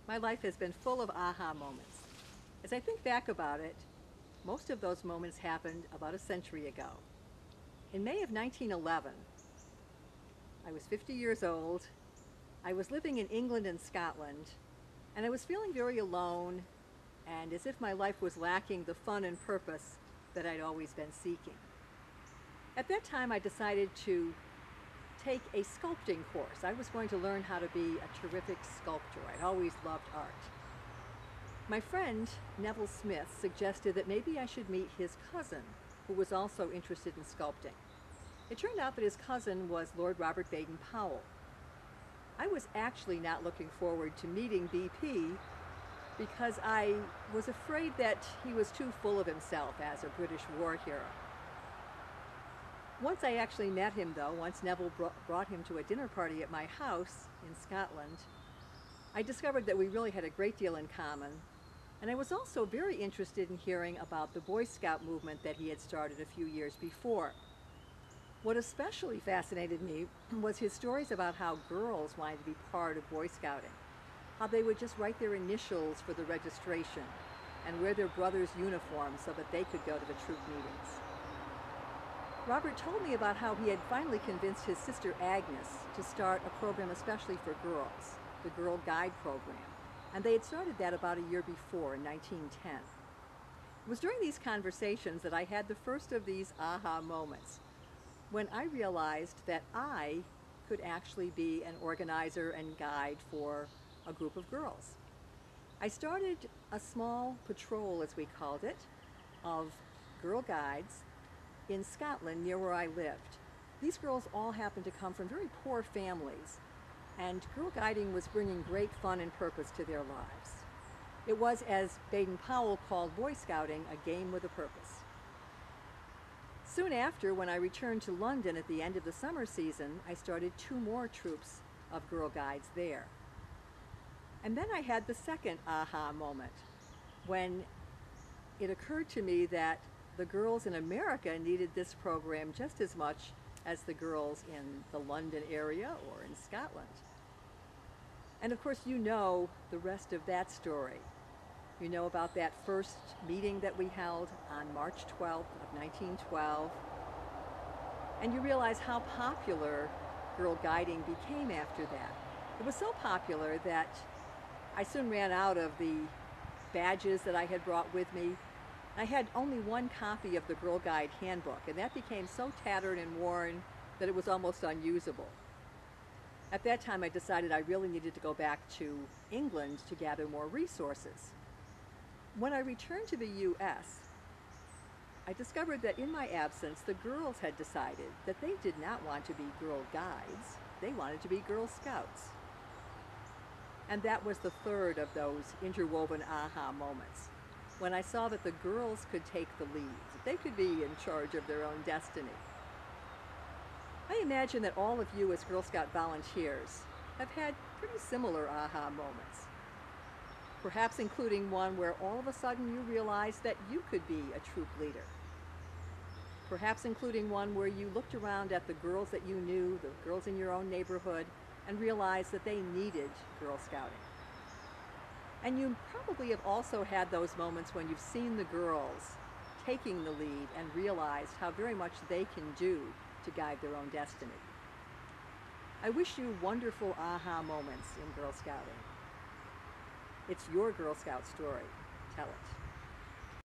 My life has been full of aha moments. As I think back about it, most of those moments happened about a century ago. In May of 1911, I was 50 years old. I was living in England and Scotland, and I was feeling very alone and as if my life was lacking the fun and purpose that I'd always been seeking. At that time, I decided to take a sculpting course. I was going to learn how to be a terrific sculptor. I'd always loved art. My friend, Neville Smith, suggested that maybe I should meet his cousin, who was also interested in sculpting. It turned out that his cousin was Lord Robert Baden-Powell. I was actually not looking forward to meeting BP because I was afraid that he was too full of himself as a British war hero. Once I actually met him, though, once Neville brought him to a dinner party at my house in Scotland, I discovered that we really had a great deal in common, and I was also very interested in hearing about the Boy Scout movement that he had started a few years before. What especially fascinated me was his stories about how girls wanted to be part of Boy Scouting, how they would just write their initials for the registration and wear their brother's uniform so that they could go to the troop meetings. Robert told me about how he had finally convinced his sister Agnes to start a program especially for girls, the Girl Guide program, and they had started that about a year before, in 1910. It was during these conversations that I had the first of these aha moments, when I realized that I could actually be an organizer and guide for a group of girls. I started a small patrol, as we called it, of girl guides in Scotland near where I lived. These girls all happened to come from very poor families, and girl guiding was bringing great fun and purpose to their lives. It was, as Baden-Powell called Boy Scouting, a game with a purpose. Soon after, when I returned to London at the end of the summer season, I started 2 more troops of Girl Guides there. And then I had the second aha moment, when it occurred to me that the girls in America needed this program just as much as the girls in the London area or in Scotland. And of course, you know the rest of that story. You know about that first meeting that we held on March 12th of 1912. And you realize how popular girl guiding became after that. It was so popular that I soon ran out of the badges that I had brought with me. I had only one copy of the Girl Guide handbook, and that became so tattered and worn that it was almost unusable. At that time, I decided I really needed to go back to England to gather more resources. When I returned to the U.S., I discovered that in my absence, the girls had decided that they did not want to be Girl Guides. They wanted to be Girl Scouts. And that was the third of those interwoven aha moments, when I saw that the girls could take the lead, that they could be in charge of their own destiny. I imagine that all of you as Girl Scout volunteers have had pretty similar aha moments, perhaps including one where all of a sudden you realized that you could be a troop leader. Perhaps including one where you looked around at the girls that you knew, the girls in your own neighborhood, and realized that they needed Girl Scouting. And you probably have also had those moments when you've seen the girls taking the lead and realized how very much they can do to guide their own destiny. I wish you wonderful aha moments in Girl Scouting. It's your Girl Scout story. Tell it.